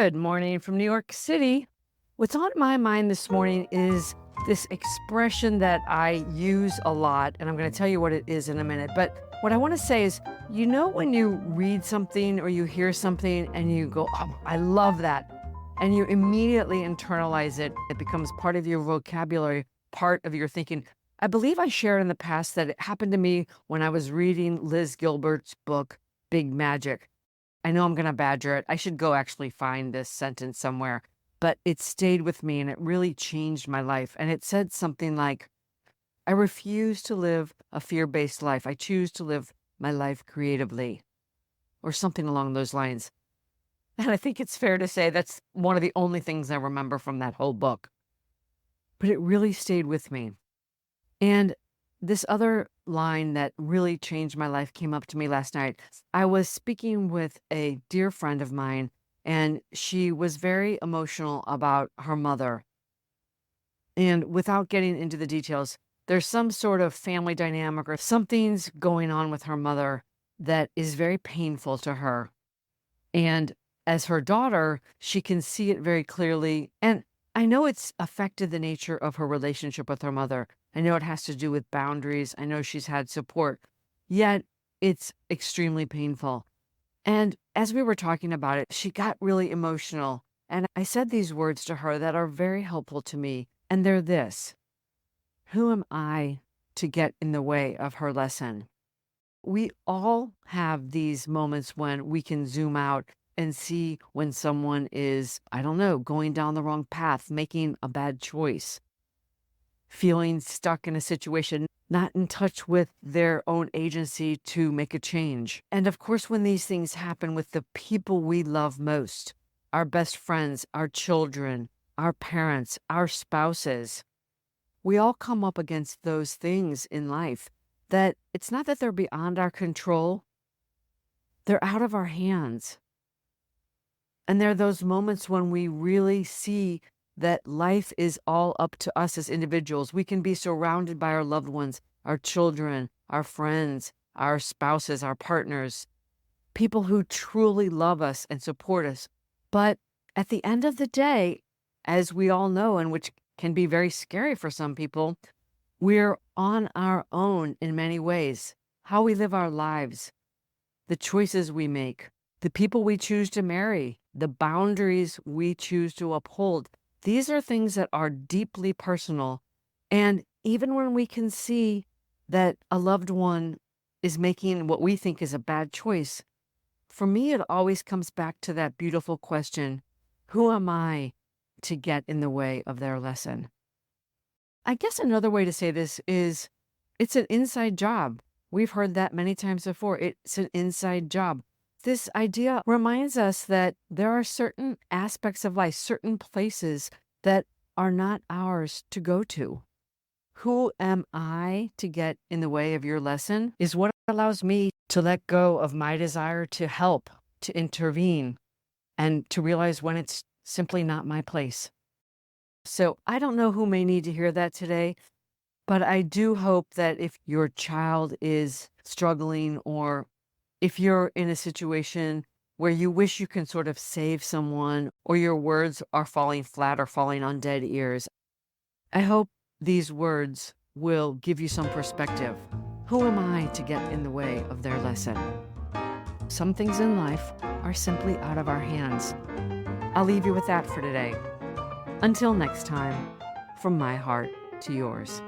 Good morning from New York City. What's on my mind this morning is this expression that I use a lot, and I'm going to tell you what it is in a minute. But what I want to say is, when you read something or you hear something and you go, oh, I love that, and you immediately internalize it, it becomes part of your vocabulary, part of your thinking. I believe I shared in the past that it happened to me when I was reading Liz Gilbert's book, Big Magic. I know I'm going to badger it. I should go actually find this sentence somewhere, but it stayed with me and it really changed my life. And it said something like, I refuse to live a fear-based life. I choose to live my life creatively, or something along those lines. And I think it's fair to say that's one of the only things I remember from that whole book. But it really stayed with me. And this other line that really changed my life came up to me last night. I was speaking with a dear friend of mine, and she was very emotional about her mother. And without getting into the details, there's some sort of family dynamic or something's going on with her mother that is very painful to her. And as her daughter, she can see it very clearly. And I know it's affected the nature of her relationship with her mother. I know it has to do with boundaries. I know she's had support, yet it's extremely painful. And as we were talking about it, she got really emotional. And I said these words to her that are very helpful to me. And they're this: who am I to get in the way of her lesson? We all have these moments when we can zoom out and see when someone is, I don't know, going down the wrong path, making a bad choice, feeling stuck in a situation, not in touch with their own agency to make a change. And of course, when these things happen with the people we love most, our best friends, our children, our parents, our spouses, we all come up against those things in life that it's not that they're beyond our control, they're out of our hands. And there are those moments when we really see that life is all up to us as individuals. We can be surrounded by our loved ones, our children, our friends, our spouses, our partners, people who truly love us and support us. But at the end of the day, as we all know, and which can be very scary for some people, we're on our own in many ways. How we live our lives, the choices we make, the people we choose to marry, the boundaries we choose to uphold. These are things that are deeply personal. And even when we can see that a loved one is making what we think is a bad choice, for me, it always comes back to that beautiful question: who am I to get in the way of their lesson? I guess another way to say this is it's an inside job. We've heard that many times before. It's an inside job. This idea reminds us that there are certain aspects of life, certain places that are not ours to go to. Who am I to get in the way of your lesson is what allows me to let go of my desire to help, to intervene, and to realize when it's simply not my place. So I don't know who may need to hear that today, but I do hope that if your child is struggling, or if you're in a situation where you wish you can sort of save someone, or your words are falling flat or falling on dead ears, I hope these words will give you some perspective. Who am I to get in the way of their lesson? Some things in life are simply out of our hands. I'll leave you with that for today. Until next time, from my heart to yours.